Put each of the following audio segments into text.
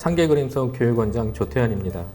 상계그림속 교육원장 조태현입니다.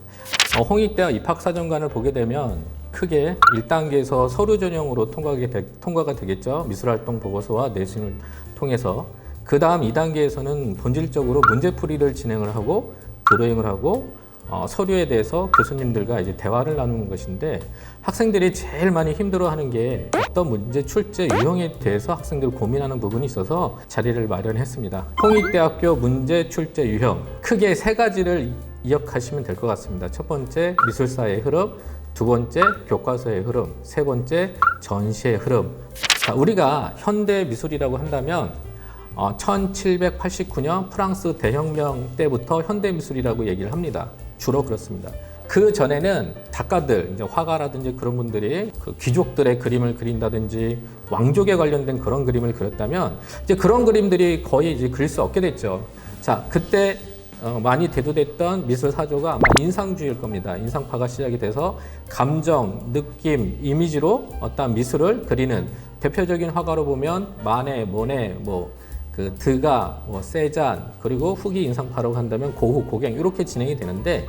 홍익대학 입학사정관을 보게 되면 크게 1단계에서 서류 전형으로 통과가 되겠죠. 미술활동 보고서와 내신을 통해서. 그 다음 2단계에서는 본질적으로 문제풀이를 진행을 하고 드로잉을 하고 서류에 대해서 교수님들과 이제 대화를 나누는 것인데, 학생들이 제일 많이 힘들어하는 게 어떤 문제 출제 유형에 대해서 학생들 고민하는 부분이 있어서 자리를 마련했습니다. 홍익대학교 문제 출제 유형 크게 세 가지를 기억하시면 될 것 같습니다. 첫 번째, 미술사의 흐름; 두 번째, 교과서의 흐름; 세 번째, 전시의 흐름. 자, 우리가 현대 미술이라고 한다면 1789년 프랑스 대혁명 때부터 현대 미술이라고 얘기를 합니다. 주로 그렇습니다. 그 전에는 작가들, 이제 화가라든지 그런 분들이 그 귀족들의 그림을 그린다든지 왕족에 관련된 그런 그림을 그렸다면 이제 그런 그림들이 거의 이제 그릴 수 없게 됐죠. 자, 그때 많이 대두됐던 미술 사조가 아마 인상주의일 겁니다. 인상파가 시작이 돼서 감정, 느낌, 이미지로 어떤 미술을 그리는 대표적인 화가로 보면 마네, 모네, 드가, 세잔, 그리고 후기 인상파라고 한다면 고흐, 고갱 이렇게 진행이 되는데,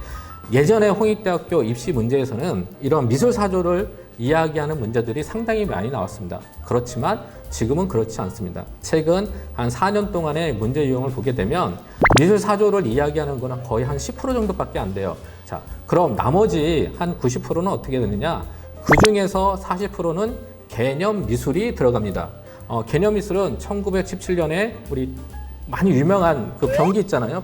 예전에 홍익대학교 입시 문제에서는 이런 미술 사조를 이야기하는 문제들이 상당히 많이 나왔습니다. 그렇지만 지금은 그렇지 않습니다. 최근 한 4년 동안의 문제 유형을 보게 되면 미술 사조를 이야기하는 거는 거의 한 10% 정도밖에 안 돼요. 자, 그럼 나머지 한 90%는 어떻게 되느냐? 그 중에서 40%는 개념 미술이 들어갑니다. 개념 미술은 1917년에 우리 많이 유명한 그 병기 있잖아요.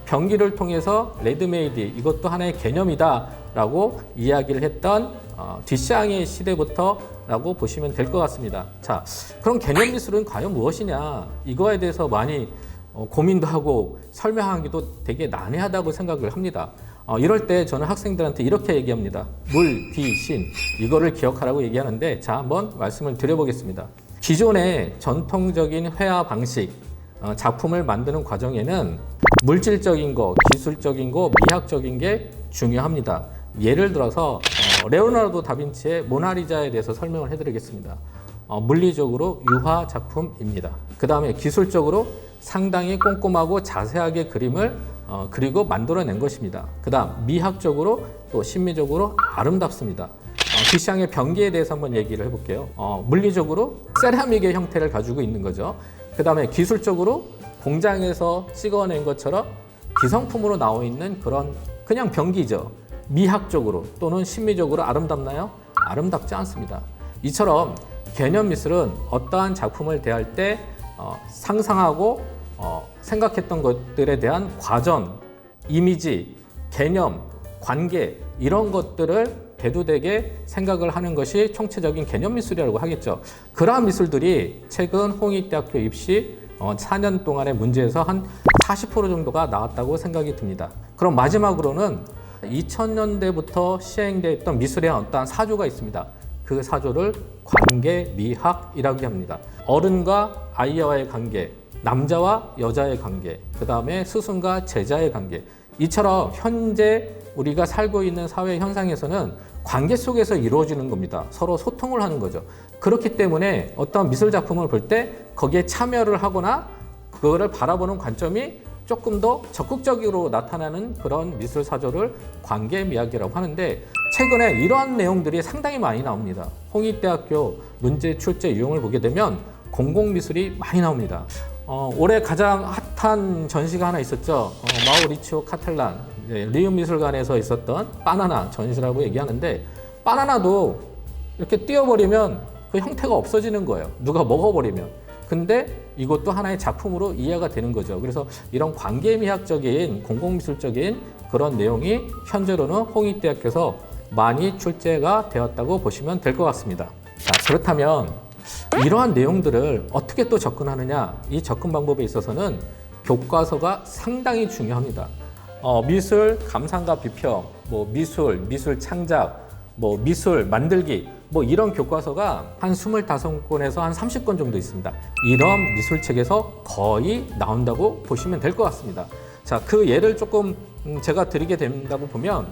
병기를 통해서 레드메이드, 이것도 하나의 개념이다라고 이야기를 했던 뒷샹의 시대부터라고 보시면 될 것 같습니다. 자, 그럼 개념 미술은 과연 무엇이냐? 이거에 대해서 많이 고민도 하고 설명하기도 되게 난해하다고 생각을 합니다. 이럴 때 저는 학생들한테 이렇게 얘기합니다. 물, 비, 신, 이거를 기억하라고 얘기하는데, 자, 한번 말씀을 드려보겠습니다. 기존의 전통적인 회화 방식, 작품을 만드는 과정에는 물질적인 거, 기술적인 거, 미학적인 게 중요합니다. 예를 들어서 레오나르도 다빈치의 모나리자에 대해서 설명을 해드리겠습니다. 물리적으로 유화 작품입니다. 그 다음에 기술적으로 상당히 꼼꼼하고 자세하게 그림을 그리고 만들어낸 것입니다. 그 다음 미학적으로 또 심미적으로 아름답습니다. 뒷샹의 병기에 대해서 한번 얘기를 해볼게요. 물리적으로 세라믹의 형태를 가지고 있는 거죠. 그 다음에 기술적으로 공장에서 찍어낸 것처럼 기성품으로 나와 있는 그런 그냥 병기죠. 미학적으로 또는 심미적으로 아름답나요? 아름답지 않습니다. 이처럼 개념 미술은 어떠한 작품을 대할 때 상상하고 생각했던 것들에 대한 과정, 이미지, 개념, 관계, 이런 것들을 대두되게 생각을 하는 것이 총체적인 개념 미술이라고 하겠죠. 그러한 미술들이 최근 홍익대학교 입시 4년 동안의 문제에서 한 40% 정도가 나왔다고 생각이 듭니다. 그럼 마지막으로는 2000년대부터 시행되었던 미술의 어떠한 사조가 있습니다. 그 사조를 관계 미학이라고 합니다. 어른과 아이와의 관계, 남자와 여자의 관계, 그 다음에 스승과 제자의 관계. 이처럼 현재 우리가 살고 있는 사회 현상에서는 관계 속에서 이루어지는 겁니다. 서로 소통을 하는 거죠. 그렇기 때문에 어떤 미술 작품을 볼 때 거기에 참여를 하거나 그거를 바라보는 관점이 조금 더 적극적으로 나타나는 그런 미술 사조를 관계 미학이라고 하는데, 최근에 이러한 내용들이 상당히 많이 나옵니다. 홍익대학교 문제 출제 유형을 보게 되면 공공미술이 많이 나옵니다. 올해 가장 핫한 전시가 하나 있었죠. 마우리치오 카텔란, 리움 미술관에서 있었던 바나나 전시라고 얘기하는데, 바나나도 이렇게 띄워버리면 그 형태가 없어지는 거예요. 누가 먹어버리면. 근데 이것도 하나의 작품으로 이해가 되는 거죠. 그래서 이런 관계미학적인 공공미술적인 그런 내용이 현재로는 홍익대학교에서 많이 출제가 되었다고 보시면 될 것 같습니다. 자, 그렇다면 이러한 내용들을 어떻게 또 접근하느냐, 이 접근 방법에 있어서는 교과서가 상당히 중요합니다. 미술 감상과 비평, 미술 창작, 미술 만들기, 이런 교과서가 한 25권에서 한 30권 정도 있습니다. 이런 미술책에서 거의 나온다고 보시면 될 것 같습니다. 자, 그 예를 조금 제가 드리게 된다고 보면,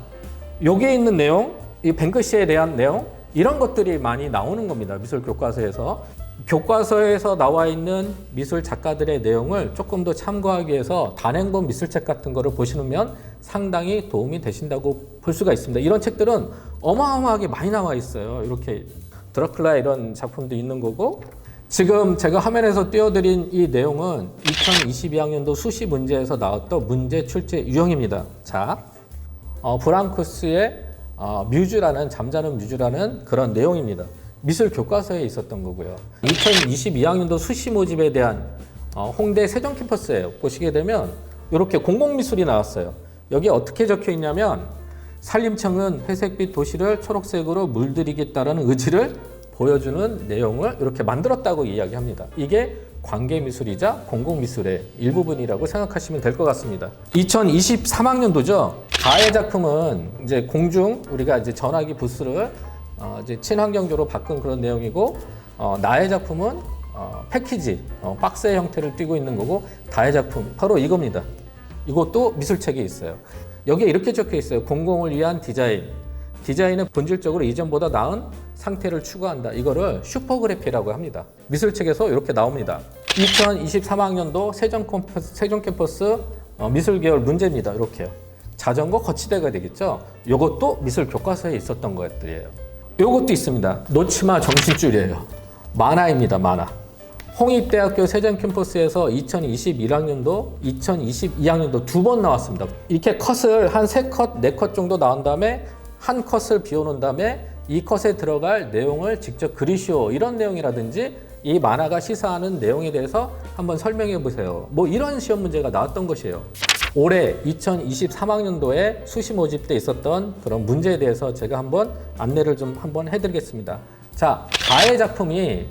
여기에 있는 내용, 이 뱅크시에 대한 내용, 이런 것들이 많이 나오는 겁니다. 미술 교과서에서. 교과서에서 나와 있는 미술 작가들의 내용을 조금 더 참고하기 위해서 단행본 미술책 같은 거를 보시면 상당히 도움이 되신다고 볼 수가 있습니다. 이런 책들은 어마어마하게 많이 나와 있어요. 이렇게 드라큘라 이런 작품도 있는 거고, 지금 제가 화면에서 띄워드린 이 내용은 2022학년도 수시 문제에서 나왔던 문제 출제 유형입니다. 자, 브랑크스의 뮤즈라는 잠자는 뮤즈라는 그런 내용입니다. 미술 교과서에 있었던 거고요. 2022학년도 수시 모집에 대한 홍대 세종 캠퍼스예요. 보시게 되면 이렇게 공공미술이 나왔어요. 여기 어떻게 적혀 있냐면 산림청은 회색빛 도시를 초록색으로 물들이겠다라는 의지를 보여주는 내용을 이렇게 만들었다고 이야기합니다. 이게 관계미술이자 공공미술의 일부분이라고 생각하시면 될 것 같습니다. 2023학년도죠. 가의 작품은 이제 공중 우리가 이제 전화기 부스를 이제 친환경적으로 바꾼 그런 내용이고, 나의 작품은 패키지, 박스의 형태를 띠고 있는 거고, 다의 작품 바로 이겁니다. 이것도 미술책에 있어요. 여기에 이렇게 적혀 있어요. 공공을 위한 디자인. 디자인은 본질적으로 이전보다 나은 상태를 추구한다. 이거를 슈퍼그래피라고 합니다. 미술책에서 이렇게 나옵니다. 2023학년도 세종 캠퍼스 미술계열 문제입니다. 이렇게요. 자전거 거치대가 되겠죠. 이것도 미술 교과서에 있었던 것들이에요. 이것도 있습니다. 놓치마 정신줄이에요. 만화입니다. 만화. 홍익대학교 세종 캠퍼스에서 2021학년도, 2022학년도 두 번 나왔습니다. 이렇게 컷을 한 3컷, 4컷 정도 나온 다음에 한 컷을 비워놓은 다음에 이 컷에 들어갈 내용을 직접 그리시오. 이런 내용이라든지 이 만화가 시사하는 내용에 대해서 한번 설명해 보세요. 뭐 이런 시험 문제가 나왔던 것이에요. 올해 2023학년도에 수시 모집 때 있었던 그런 문제에 대해서 제가 한번 안내를 좀 한번 해드리겠습니다. 자, 가의 작품이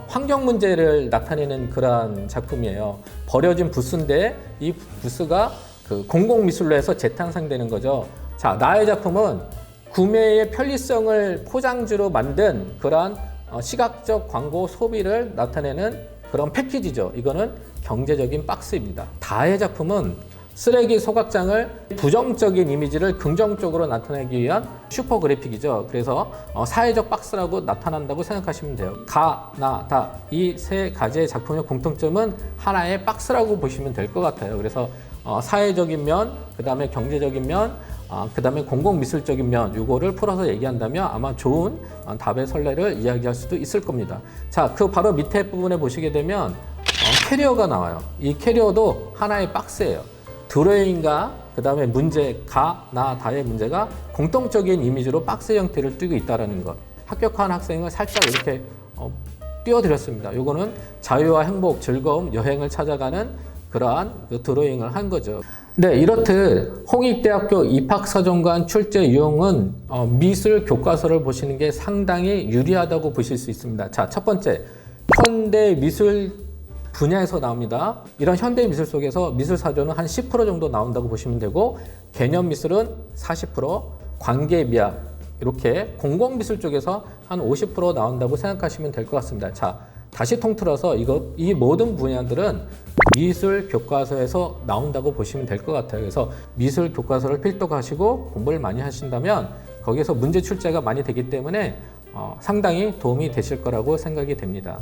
환경 문제를 나타내는 그러한 작품이에요. 버려진 부스인데 이 부스가 그 공공미술로 해서 재탄생되는 거죠. 자, 나의 작품은 구매의 편리성을 포장지로 만든 그러한 시각적 광고 소비를 나타내는 그런 패키지죠. 이거는 경제적인 박스입니다. 다의 작품은 쓰레기 소각장을 부정적인 이미지를 긍정적으로 나타내기 위한 슈퍼 그래픽이죠. 그래서 사회적 박스라고 나타난다고 생각하시면 돼요. 가, 나, 다 이 세 가지의 작품의 공통점은 하나의 박스라고 보시면 될 것 같아요. 그래서 사회적인 면, 그 다음에 경제적인 면, 그 다음에 공공미술적인 면, 이거를 풀어서 얘기한다면 아마 좋은 답의 선례를 이야기할 수도 있을 겁니다. 자, 그 바로 밑에 부분에 보시게 되면 캐리어가 나와요. 이 캐리어도 하나의 박스예요. 드로잉과 그 다음에 문제, 가, 나, 다의 문제가 공통적인 이미지로 박스 형태를 띠고 있다는 것. 합격한 학생을 살짝 이렇게 띄워드렸습니다. 이거는 자유와 행복, 즐거움, 여행을 찾아가는 그러한 그 드로잉을 한 거죠. 네, 이렇듯 홍익대학교 입학사정관 출제 유형은 미술 교과서를 보시는 게 상당히 유리하다고 보실 수 있습니다. 자, 첫 번째, 현대 미술 분야에서 나옵니다. 이런 현대 미술 속에서 미술 사조는 한 10% 정도 나온다고 보시면 되고, 개념 미술은 40%, 관계 미학, 이렇게 공공 미술 쪽에서 한 50% 나온다고 생각하시면 될 것 같습니다. 자, 다시 통틀어서 이 모든 분야들은 미술 교과서에서 나온다고 보시면 될 것 같아요. 그래서 미술 교과서를 필독하시고 공부를 많이 하신다면 거기에서 문제 출제가 많이 되기 때문에 상당히 도움이 되실 거라고 생각이 됩니다.